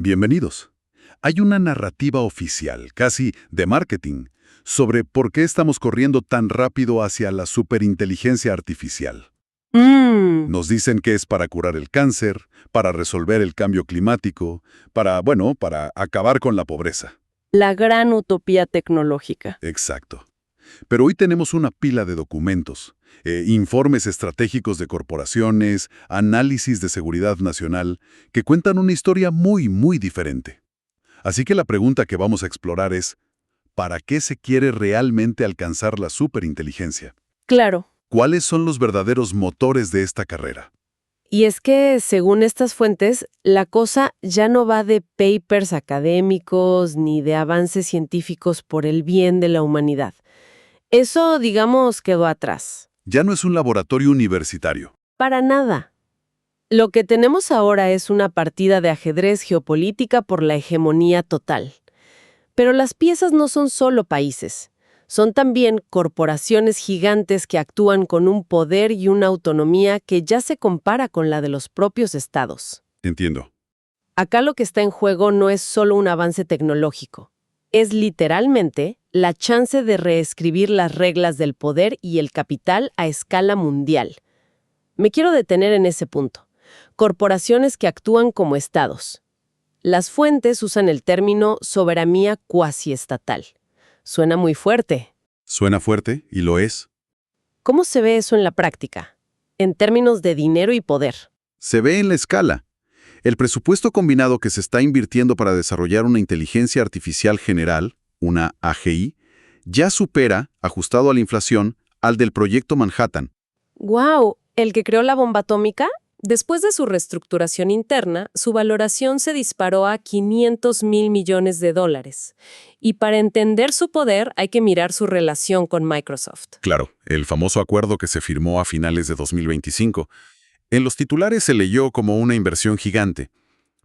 Bienvenidos. Hay una narrativa oficial, casi de marketing, sobre por qué estamos corriendo tan rápido hacia la superinteligencia artificial. Nos dicen que es para curar el cáncer, para resolver el cambio climático, para acabar con la pobreza. La gran utopía tecnológica. Exacto. Pero hoy tenemos una pila de documentos, informes estratégicos de corporaciones, análisis de seguridad nacional, que cuentan una historia muy, muy diferente. Así que la pregunta que vamos a explorar es, ¿para qué se quiere realmente alcanzar la superinteligencia? Claro. ¿Cuáles son los verdaderos motores de esta carrera? Y es que, según estas fuentes, la cosa ya no va de papers académicos ni de avances científicos por el bien de la humanidad. Eso, digamos, quedó atrás. Ya no es un laboratorio universitario. Para nada. Lo que tenemos ahora es una partida de ajedrez geopolítica por la hegemonía total. Pero las piezas no son solo países. Son también corporaciones gigantes que actúan con un poder y una autonomía que ya se compara con la de los propios estados. Entiendo. Acá lo que está en juego no es solo un avance tecnológico. Es literalmente la chance de reescribir las reglas del poder y el capital a escala mundial. Me quiero detener en ese punto. Corporaciones que actúan como estados. Las fuentes usan el término soberanía cuasiestatal. Suena muy fuerte. Suena fuerte, y lo es. ¿Cómo se ve eso en la práctica? En términos de dinero y poder. Se ve en la escala. El presupuesto combinado que se está invirtiendo para desarrollar una inteligencia artificial general, una AGI, ya supera, ajustado a la inflación, al del proyecto Manhattan. ¡Guau! ¿El que creó la bomba atómica? Después de su reestructuración interna, su valoración se disparó a $500,000 millones. Y para entender su poder hay que mirar su relación con Microsoft. Claro, el famoso acuerdo que se firmó a finales de 2025. En los titulares se leyó como una inversión gigante.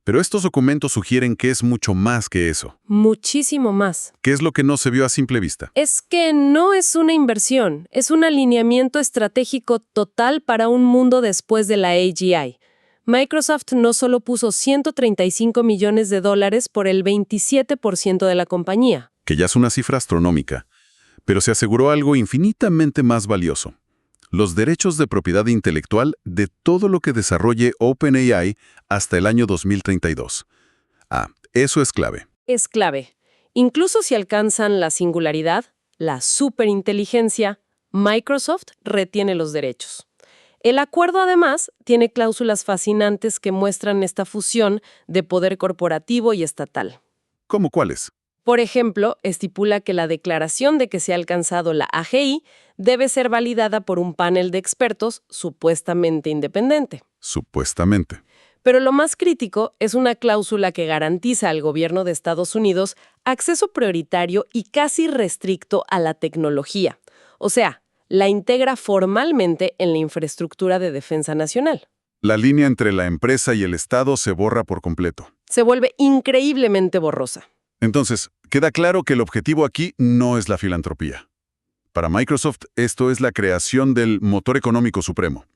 Pero estos documentos sugieren que es mucho más que eso. Muchísimo más. ¿Qué es lo que no se vio a simple vista? Es que no es una inversión, es un alineamiento estratégico total para un mundo después de la AGI. Microsoft no solo puso $135 millones por el 27% de la compañía. Que ya es una cifra astronómica. Pero se aseguró algo infinitamente más valioso: los derechos de propiedad intelectual de todo lo que desarrolle OpenAI hasta el año 2032. Eso es clave. Es clave. Incluso si alcanzan la singularidad, la superinteligencia, Microsoft retiene los derechos. El acuerdo, además, tiene cláusulas fascinantes que muestran esta fusión de poder corporativo y estatal. ¿Cómo cuáles? Por ejemplo, estipula que la declaración de que se ha alcanzado la AGI debe ser validada por un panel de expertos supuestamente independiente. Supuestamente. Pero lo más crítico es una cláusula que garantiza al gobierno de Estados Unidos acceso prioritario y casi restricto a la tecnología. O sea, la integra formalmente en la infraestructura de defensa nacional. La línea entre la empresa y el Estado se borra por completo. Se vuelve increíblemente borrosa. Entonces, queda claro que el objetivo aquí no es la filantropía. Para Microsoft, esto es la creación del motor económico supremo.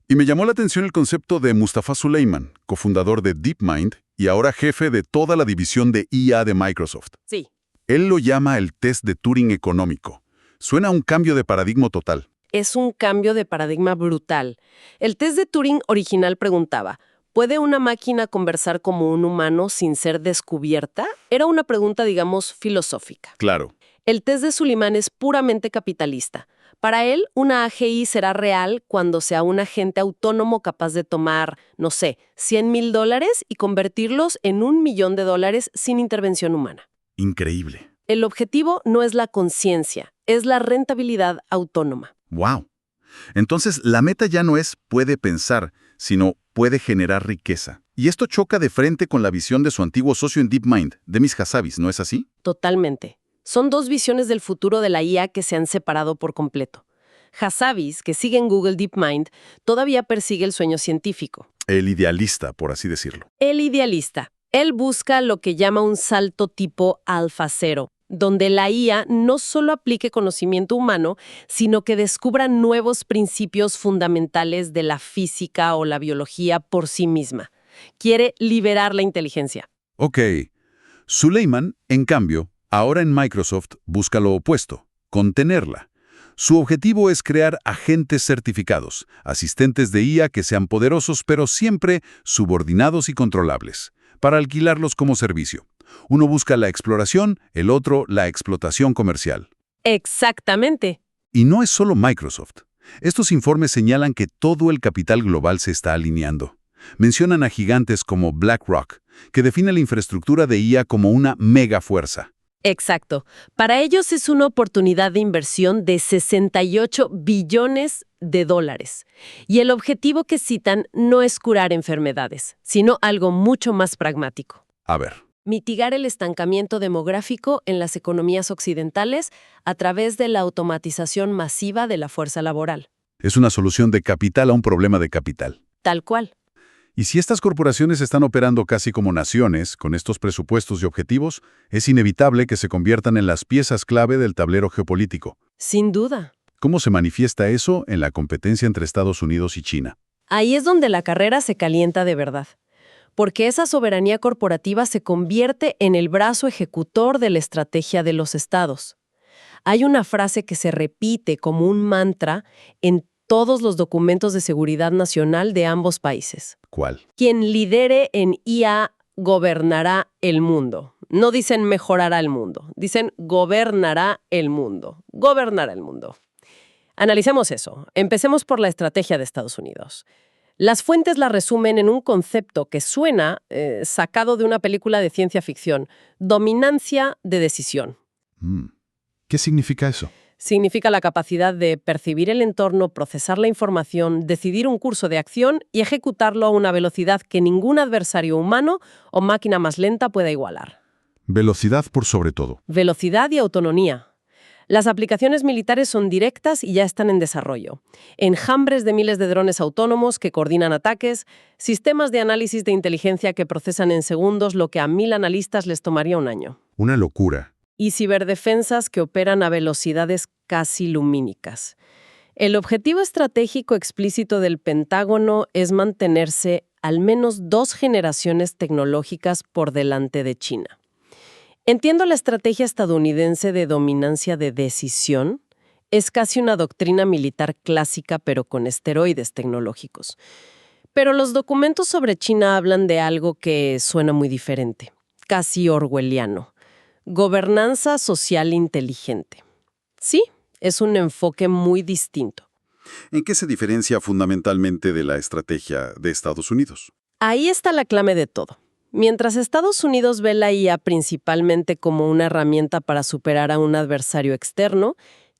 Y me llamó la atención el concepto de Mustafa Suleyman, cofundador de DeepMind y ahora jefe de toda la división de IA de Microsoft. Sí. Él lo llama el test de Turing económico. Suena a un cambio de paradigma total. Es un cambio de paradigma brutal. El test de Turing original preguntaba: ¿puede una máquina conversar como un humano sin ser descubierta? Era una pregunta, digamos, filosófica. Claro. El test de Suleyman es puramente capitalista. Para él, una AGI será real cuando sea un agente autónomo capaz de tomar, no sé, $100,000 y convertirlos en $1,000,000 sin intervención humana. Increíble. El objetivo no es la conciencia, es la rentabilidad autónoma. ¡Wow! Entonces, la meta ya no es puede pensar, sino puede generar riqueza. Y esto choca de frente con la visión de su antiguo socio en DeepMind, Demis Hassabis, ¿no es así? Totalmente. Son dos visiones del futuro de la IA que se han separado por completo. Hassabis, que sigue en Google DeepMind, todavía persigue el sueño científico. El idealista, por así decirlo. El idealista. Él busca lo que llama un salto tipo alfa cero, donde la IA no solo aplique conocimiento humano, sino que descubra nuevos principios fundamentales de la física o la biología por sí misma. Quiere liberar la inteligencia. Ok. Suleiman, en cambio, ahora en Microsoft busca lo opuesto, contenerla. Su objetivo es crear agentes certificados, asistentes de IA que sean poderosos pero siempre subordinados y controlables, para alquilarlos como servicio. Uno busca la exploración, el otro la explotación comercial. Exactamente. Y no es solo Microsoft. Estos informes señalan que todo el capital global se está alineando. Mencionan a gigantes como BlackRock, que define la infraestructura de IA como una mega fuerza. Exacto. Para ellos es una oportunidad de inversión de 68 billones de dólares. Y el objetivo que citan no es curar enfermedades, sino algo mucho más pragmático. A ver, Mitigar el estancamiento demográfico en las economías occidentales a través de la automatización masiva de la fuerza laboral. es una solución de capital a un problema de capital. Tal cual. Y si estas corporaciones están operando casi como naciones, con estos presupuestos y objetivos, es inevitable que se conviertan en las piezas clave del tablero geopolítico. Sin duda. ¿Cómo se manifiesta eso en la competencia entre Estados Unidos y China? Ahí es donde la carrera se calienta de verdad. Porque esa soberanía corporativa se convierte en el brazo ejecutor de la estrategia de los estados. Hay una frase que se repite como un mantra en todos los documentos de seguridad nacional de ambos países. ¿Cuál? Quien lidere en IA gobernará el mundo. No dicen mejorará el mundo, dicen gobernará el mundo. Gobernará el mundo. Analicemos eso. Empecemos por la estrategia de Estados Unidos. Las fuentes la resumen en un concepto que suena sacado de una película de ciencia ficción: dominancia de decisión. ¿Qué significa eso? Significa la capacidad de percibir el entorno, procesar la información, decidir un curso de acción y ejecutarlo a una velocidad que ningún adversario humano o máquina más lenta pueda igualar. Velocidad por sobre todo. Velocidad y autonomía. Las aplicaciones militares son directas y ya están en desarrollo. Enjambres de miles de drones autónomos que coordinan ataques, sistemas de análisis de inteligencia que procesan en segundos lo que a 1000 analistas les tomaría un año. Una locura. Y ciberdefensas que operan a velocidades casi lumínicas. El objetivo estratégico explícito del Pentágono es mantenerse al menos 2 generaciones tecnológicas por delante de China. Entiendo la estrategia estadounidense de dominancia de decisión. Es casi una doctrina militar clásica, pero con esteroides tecnológicos. Pero los documentos sobre China hablan de algo que suena muy diferente, casi orwelliano. Gobernanza social inteligente. Sí, es un enfoque muy distinto. ¿En qué se diferencia fundamentalmente de la estrategia de Estados Unidos? Ahí está la clave de todo. Mientras Estados Unidos ve la IA principalmente como una herramienta para superar a un adversario externo,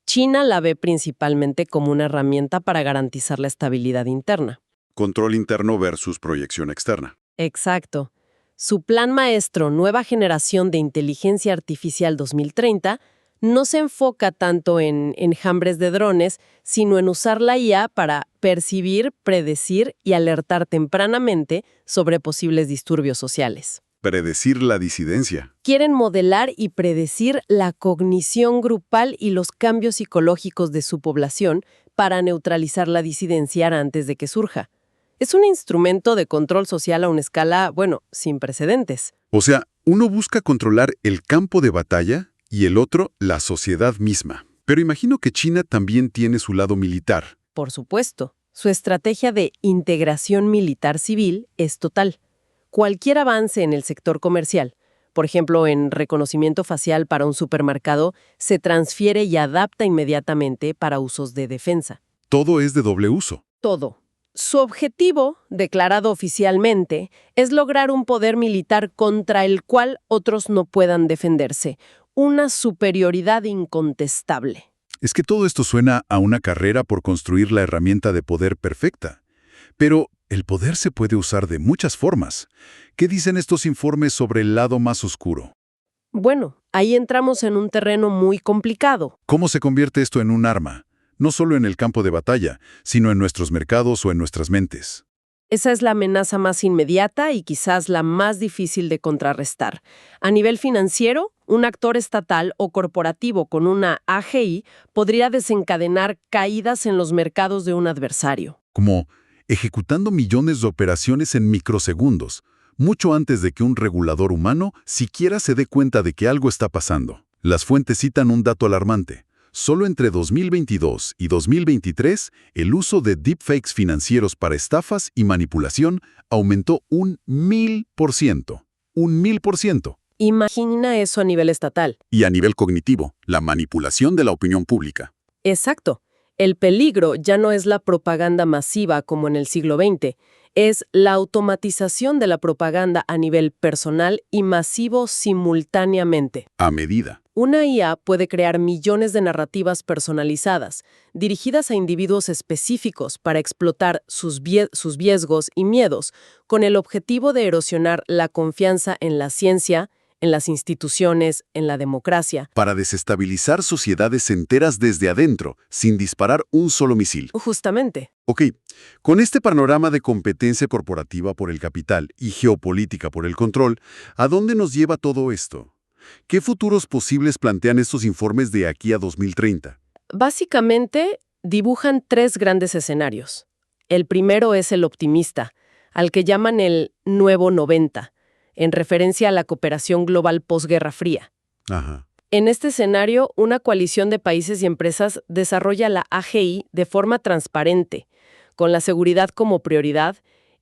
China la ve principalmente como una herramienta para garantizar la estabilidad interna. Control interno versus proyección externa. Exacto. Su plan maestro Nueva Generación de Inteligencia Artificial 2030 no se enfoca tanto en enjambres de drones, sino en usar la IA para percibir, predecir y alertar tempranamente sobre posibles disturbios sociales. Predecir la disidencia. Quieren modelar y predecir la cognición grupal y los cambios psicológicos de su población para neutralizar la disidencia antes de que surja. Es un instrumento de control social a una escala, sin precedentes. O sea, uno busca controlar el campo de batalla y el otro la sociedad misma. Pero imagino que China también tiene su lado militar. Por supuesto, su estrategia de integración militar-civil es total. Cualquier avance en el sector comercial, por ejemplo, en reconocimiento facial para un supermercado, se transfiere y adapta inmediatamente para usos de defensa. Todo es de doble uso. Todo. Su objetivo, declarado oficialmente, es lograr un poder militar contra el cual otros no puedan defenderse. Una superioridad incontestable. Es que todo esto suena a una carrera por construir la herramienta de poder perfecta. Pero el poder se puede usar de muchas formas. ¿Qué dicen estos informes sobre el lado más oscuro? Bueno, ahí entramos en un terreno muy complicado. ¿Cómo se convierte esto en un arma? No solo en el campo de batalla, sino en nuestros mercados o en nuestras mentes. Esa es la amenaza más inmediata y quizás la más difícil de contrarrestar. A nivel financiero, un actor estatal o corporativo con una AGI podría desencadenar caídas en los mercados de un adversario. Como ejecutando millones de operaciones en microsegundos, mucho antes de que un regulador humano siquiera se dé cuenta de que algo está pasando. Las fuentes citan un dato alarmante. Solo entre 2022 y 2023, el uso de deepfakes financieros para estafas y manipulación aumentó un 1000%. Un 1000%. Imagina eso a nivel estatal. Y a nivel cognitivo, la manipulación de la opinión pública. Exacto. El peligro ya no es la propaganda masiva como en el siglo XX, es la automatización de la propaganda a nivel personal y masivo simultáneamente. A medida. Una IA puede crear millones de narrativas personalizadas, dirigidas a individuos específicos para explotar sus riesgos y miedos, con el objetivo de erosionar la confianza en la ciencia, en las instituciones, en la democracia. Para desestabilizar sociedades enteras desde adentro, sin disparar un solo misil. Justamente. Ok, con este panorama de competencia corporativa por el capital y geopolítica por el control, ¿a dónde nos lleva todo esto? ¿Qué futuros posibles plantean estos informes de aquí a 2030? Básicamente, dibujan tres grandes escenarios. El primero es el optimista, al que llaman el Nuevo 90, en referencia a la cooperación global posguerra fría. Ajá. En este escenario, una coalición de países y empresas desarrolla la AGI de forma transparente, con la seguridad como prioridad,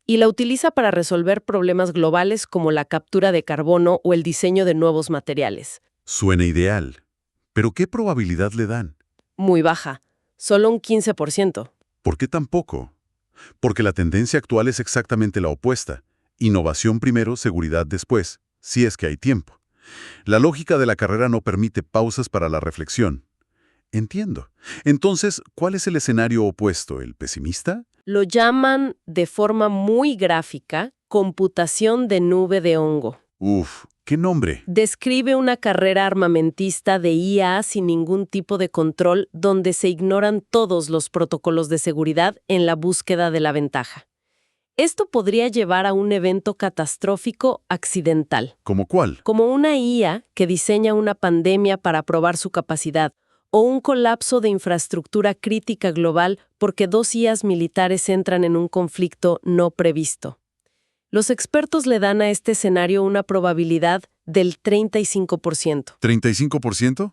y la utiliza para resolver problemas globales como la captura de carbono o el diseño de nuevos materiales. Suena ideal. ¿Pero qué probabilidad le dan? Muy baja, solo un 15%. ¿Por qué tan poco? Porque la tendencia actual es exactamente la opuesta. Innovación primero, seguridad después, si es que hay tiempo. La lógica de la carrera no permite pausas para la reflexión. Entiendo. Entonces, ¿cuál es el escenario opuesto? ¿El pesimista? Lo llaman, de forma muy gráfica, computación de nube de hongo. Uf, ¿qué nombre? Describe una carrera armamentista de IA sin ningún tipo de control donde se ignoran todos los protocolos de seguridad en la búsqueda de la ventaja. Esto podría llevar a un evento catastrófico accidental. ¿Cómo cuál? Como una IA que diseña una pandemia para probar su capacidad, o un colapso de infraestructura crítica global porque dos IAs militares entran en un conflicto no previsto. Los expertos le dan a este escenario una probabilidad del 35%. ¿35%?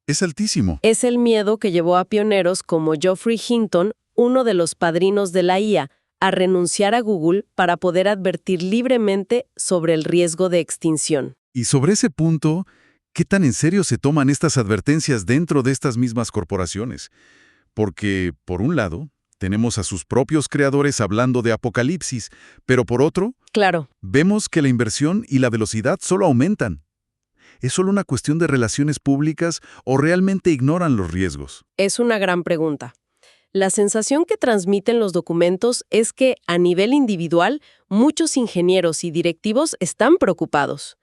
Es altísimo. Es el miedo que llevó a pioneros como Geoffrey Hinton, uno de los padrinos de la IA, a renunciar a Google para poder advertir libremente sobre el riesgo de extinción. Y sobre ese punto, ¿qué tan en serio se toman estas advertencias dentro de estas mismas corporaciones? Porque, por un lado, tenemos a sus propios creadores hablando de apocalipsis, pero por otro, Claro, vemos que la inversión y la velocidad solo aumentan. ¿Es solo una cuestión de relaciones públicas o realmente ignoran los riesgos? es una gran pregunta. La sensación que transmiten los documentos es que, a nivel individual, muchos ingenieros y directivos están preocupados.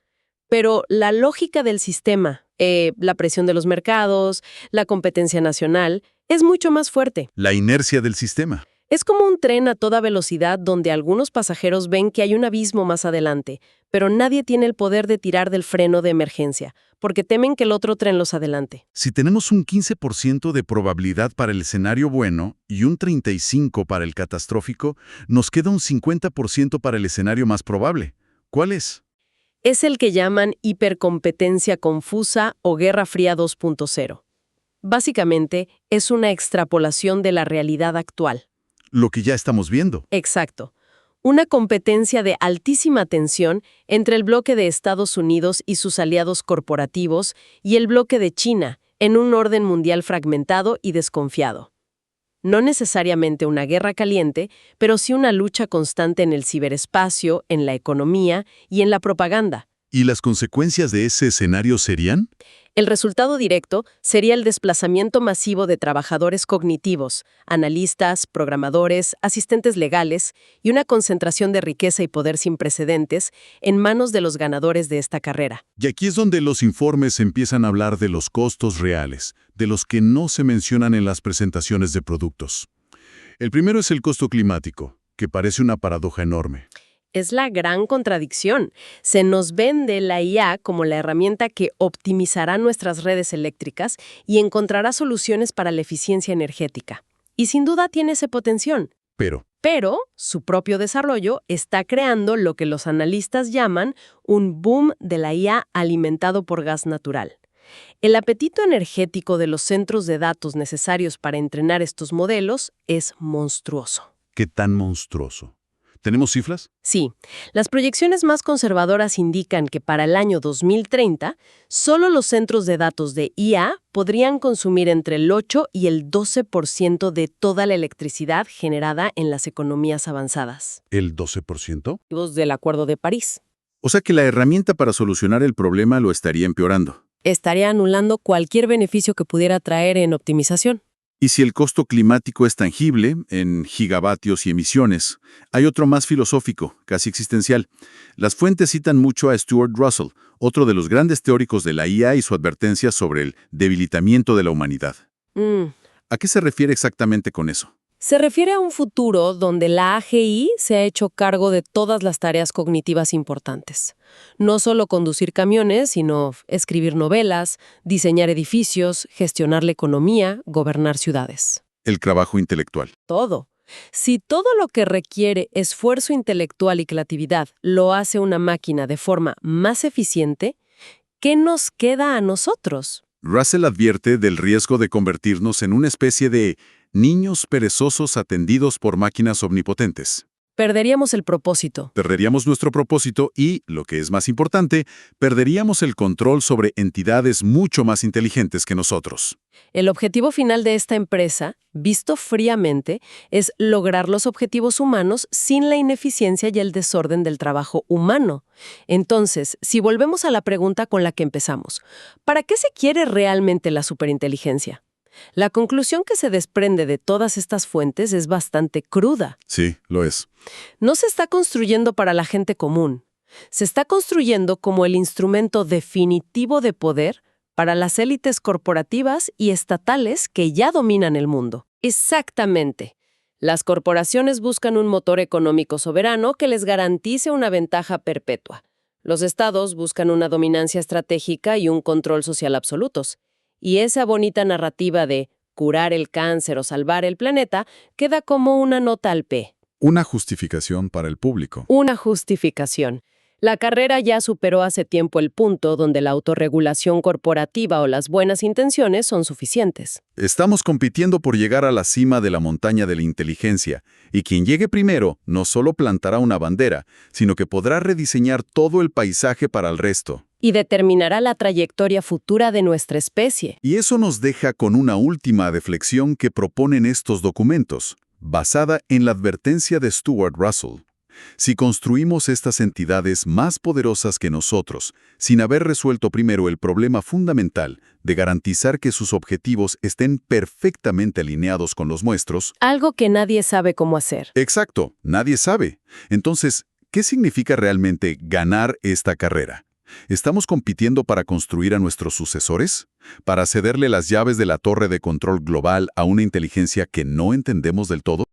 Pero la lógica del sistema, la presión de los mercados, la competencia nacional, es mucho más fuerte. La inercia del sistema. Es como un tren a toda velocidad donde algunos pasajeros ven que hay un abismo más adelante, pero nadie tiene el poder de tirar del freno de emergencia, porque temen que el otro tren los adelante. Si tenemos un 15% de probabilidad para el escenario bueno y un 35% para el catastrófico, nos queda un 50% para el escenario más probable. ¿Cuál es? Es el que llaman hipercompetencia confusa o Guerra Fría 2.0. Básicamente, es una extrapolación de la realidad actual. Lo que ya estamos viendo. Exacto. Una competencia de altísima tensión entre el bloque de Estados Unidos y sus aliados corporativos y el bloque de China, en un orden mundial fragmentado y desconfiado. No necesariamente una guerra caliente, pero sí una lucha constante en el ciberespacio, en la economía y en la propaganda. ¿Y las consecuencias de ese escenario serían? El resultado directo sería el desplazamiento masivo de trabajadores cognitivos, analistas, programadores, asistentes legales y una concentración de riqueza y poder sin precedentes en manos de los ganadores de esta carrera. Y aquí es donde los informes empiezan a hablar de los costos reales, de los que no se mencionan en las presentaciones de productos. El primero es el costo climático, que parece una paradoja enorme. Es la gran contradicción. Se nos vende la IA como la herramienta que optimizará nuestras redes eléctricas y encontrará soluciones para la eficiencia energética. Y sin duda tiene ese potencial. Pero, Pero su propio desarrollo está creando lo que los analistas llaman un boom de la IA alimentado por gas natural. El apetito energético de los centros de datos necesarios para entrenar estos modelos es monstruoso. ¿Qué tan monstruoso? ¿Tenemos cifras? Sí, las proyecciones más conservadoras indican que para el año 2030, solo los centros de datos de IA podrían consumir entre el 8 y el 12% de toda la electricidad generada en las economías avanzadas. ¿El 12%? Del Acuerdo de París. O sea que la herramienta para solucionar el problema lo estaría empeorando. Estaría anulando cualquier beneficio que pudiera traer en optimización. Y si el costo climático es tangible, en gigavatios y emisiones, hay otro más filosófico, casi existencial. Las fuentes citan mucho a Stuart Russell, otro de los grandes teóricos de la IA y su advertencia sobre el debilitamiento de la humanidad. ¿A qué se refiere exactamente con eso? Se refiere a un futuro donde la AGI se ha hecho cargo de todas las tareas cognitivas importantes. No solo conducir camiones, sino escribir novelas, diseñar edificios, gestionar la economía, gobernar ciudades. El trabajo intelectual. Todo. Si todo lo que requiere esfuerzo intelectual y creatividad lo hace una máquina de forma más eficiente, ¿qué nos queda a nosotros? Russell advierte del riesgo de convertirnos en una especie de niños perezosos atendidos por máquinas omnipotentes. Perderíamos el propósito. Perderíamos nuestro propósito y, lo que es más importante, perderíamos el control sobre entidades mucho más inteligentes que nosotros. El objetivo final de esta empresa, visto fríamente, es lograr los objetivos humanos sin la ineficiencia y el desorden del trabajo humano. Entonces, si volvemos a la pregunta con la que empezamos, ¿para qué se quiere realmente la superinteligencia? La conclusión que se desprende de todas estas fuentes es bastante cruda. Sí, lo es. No se está construyendo para la gente común. Se está construyendo como el instrumento definitivo de poder para las élites corporativas y estatales que ya dominan el mundo. Exactamente. Las corporaciones buscan un motor económico soberano que les garantice una ventaja perpetua. Los estados buscan una dominancia estratégica y un control social absolutos. Y esa bonita narrativa de curar el cáncer o salvar el planeta queda como una nota al pie. Una justificación para el público. Una justificación. La carrera ya superó hace tiempo el punto donde la autorregulación corporativa o las buenas intenciones son suficientes. Estamos compitiendo por llegar a la cima de la montaña de la inteligencia, y quien llegue primero no solo plantará una bandera, sino que podrá rediseñar todo el paisaje para el resto. Y determinará la trayectoria futura de nuestra especie. Y eso nos deja con una última reflexión que proponen estos documentos, basada en la advertencia de Stuart Russell. Si construimos estas entidades más poderosas que nosotros, sin haber resuelto primero el problema fundamental de garantizar que sus objetivos estén perfectamente alineados con los nuestros... Algo que nadie sabe cómo hacer. Exacto, nadie sabe. Entonces, ¿qué significa realmente ganar esta carrera? ¿Estamos compitiendo para construir a nuestros sucesores? ¿Para cederle las llaves de la torre de control global a una inteligencia que no entendemos del todo?